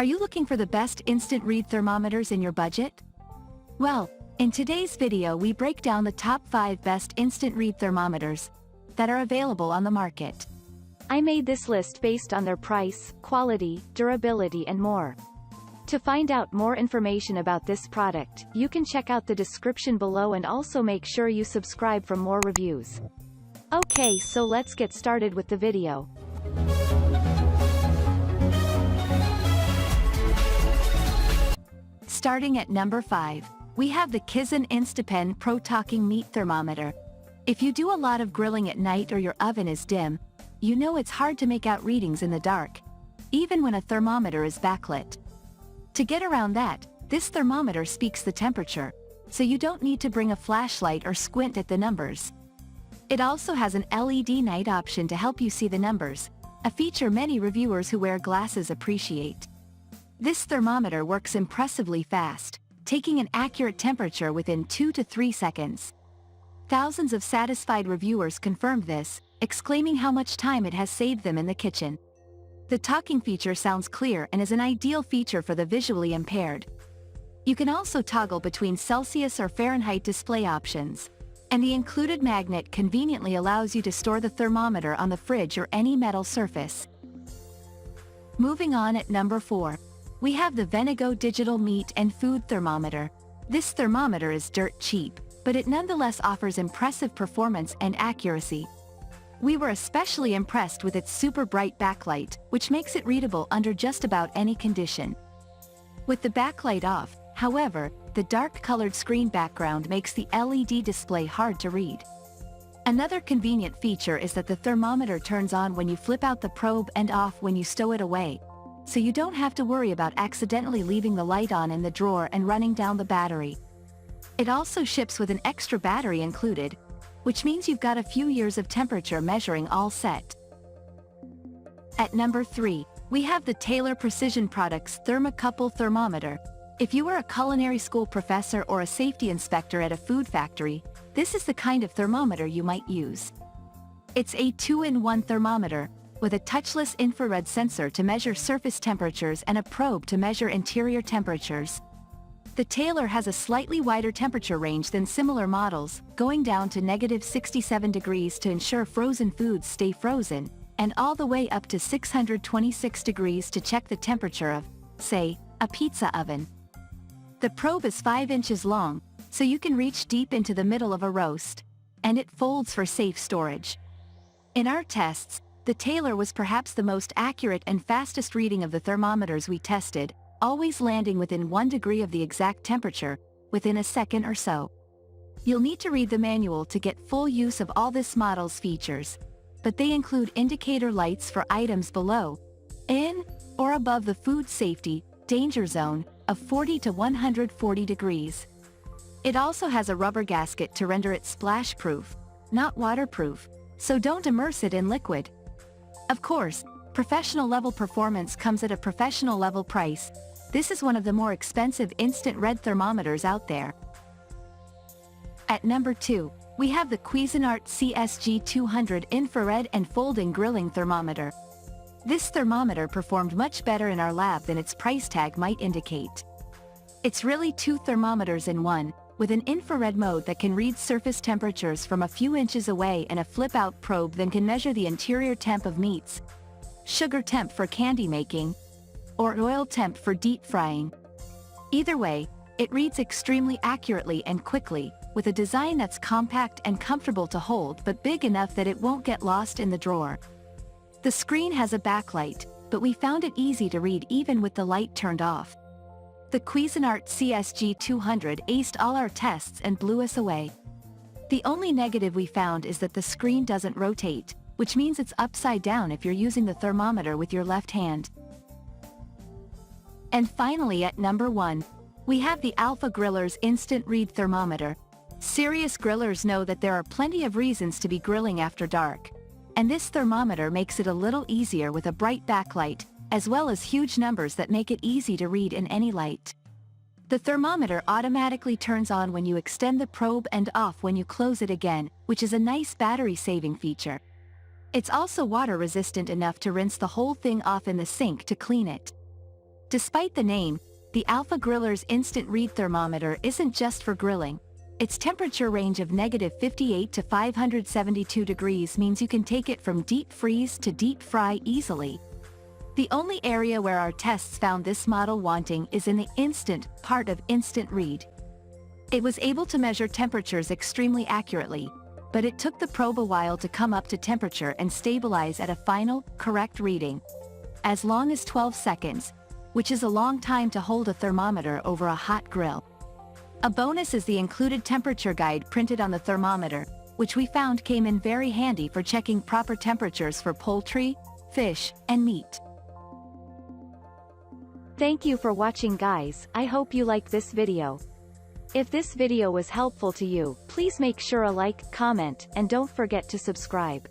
Are you looking for the best instant read thermometers in your budget? Well, in today's video we break down the top 5 best instant read thermometers that are available on the market. I made this list based on their price, quality, durability and more. To find out more information about this product, you can check out the description below and also make sure you subscribe for more reviews. Okay, so let's get started with the video. Starting at number 5, we have the Kizen Instapen Pro Talking Meat Thermometer. If you do a lot of grilling at night or your oven is dim, you know it's hard to make out readings in the dark, even when a thermometer is backlit. To get around that, this thermometer speaks the temperature, so you don't need to bring a flashlight or squint at the numbers. It also has an LED night option to help you see the numbers, a feature many reviewers who wear glasses appreciate. This thermometer works impressively fast, taking an accurate temperature within 2 to 3 seconds. Thousands of satisfied reviewers confirmed this, exclaiming how much time it has saved them in the kitchen. The talking feature sounds clear and is an ideal feature for the visually impaired. You can also toggle between Celsius or Fahrenheit display options, and the included magnet conveniently allows you to store the thermometer on the fridge or any metal surface. Moving on at number 4. We have the Venigo Digital Meat and Food Thermometer. This thermometer is dirt cheap, but it nonetheless offers impressive performance and accuracy. We were especially impressed with its super bright backlight, which makes it readable under just about any condition. With the backlight off, however, the dark-colored screen background makes the LED display hard to read. Another convenient feature is that the thermometer turns on when you flip out the probe and off when you stow it away, so you don't have to worry about accidentally leaving the light on in the drawer and running down the battery. It also ships with an extra battery included, which means you've got a few years of temperature measuring all set. At number 3, we have the Taylor Precision Products Thermocouple Thermometer. If you are a culinary school professor or a safety inspector at a food factory, this is the kind of thermometer you might use. It's a 2-in-1 thermometer, with a touchless infrared sensor to measure surface temperatures and a probe to measure interior temperatures. The Taylor has a slightly wider temperature range than similar models, going down to -67 degrees to ensure frozen foods stay frozen, and all the way up to 626 degrees to check the temperature of, say, a pizza oven. The probe is 5 inches long, so you can reach deep into the middle of a roast, and it folds for safe storage. In our tests, the Taylor was perhaps the most accurate and fastest reading of the thermometers we tested, always landing within 1 degree of the exact temperature, within a second or so. You'll need to read the manual to get full use of all this model's features, but they include indicator lights for items below, in, or above the food safety danger zone of 40 to 140 degrees. It also has a rubber gasket to render it splash-proof, not waterproof, so don't immerse it in liquid. Of course, professional-level performance comes at a professional-level price. This is one of the more expensive instant read thermometers out there. At number 2, we have the Cuisinart CSG 200 Infrared and Folding Grilling Thermometer. This thermometer performed much better in our lab than its price tag might indicate. It's really 2 thermometers in one, with an infrared mode that can read surface temperatures from a few inches away and a flip-out probe that can measure the interior temp of meats, sugar temp for candy making, or oil temp for deep frying. Either way, it reads extremely accurately and quickly, with a design that's compact and comfortable to hold but big enough that it won't get lost in the drawer. The screen has a backlight, but we found it easy to read even with the light turned off. The Cuisinart CSG 200 aced all our tests and blew us away. The only negative we found is that the screen doesn't rotate, which means it's upside down if you're using the thermometer with your left hand. And finally at number 1, we have the Alpha Griller's Instant Read Thermometer. Serious grillers know that there are plenty of reasons to be grilling after dark, and this thermometer makes it a little easier with a bright backlight, as well as huge numbers that make it easy to read in any light. The thermometer automatically turns on when you extend the probe and off when you close it again, which is a nice battery-saving feature. It's also water-resistant enough to rinse the whole thing off in the sink to clean it. Despite the name, the Alpha Griller's Instant Read Thermometer isn't just for grilling. Its temperature range of -58 to 572 degrees means you can take it from deep freeze to deep fry easily. The only area where our tests found this model wanting is in the instant part of Instant Read. It was able to measure temperatures extremely accurately, but it took the probe a while to come up to temperature and stabilize at a final, correct reading. As long as 12 seconds, which is a long time to hold a thermometer over a hot grill. A bonus is the included temperature guide printed on the thermometer, which we found came in very handy for checking proper temperatures for poultry, fish, and meat. Thank you for watching, guys. I hope you like this video. If this video was helpful to you, please make sure a like, comment, and don't forget to subscribe.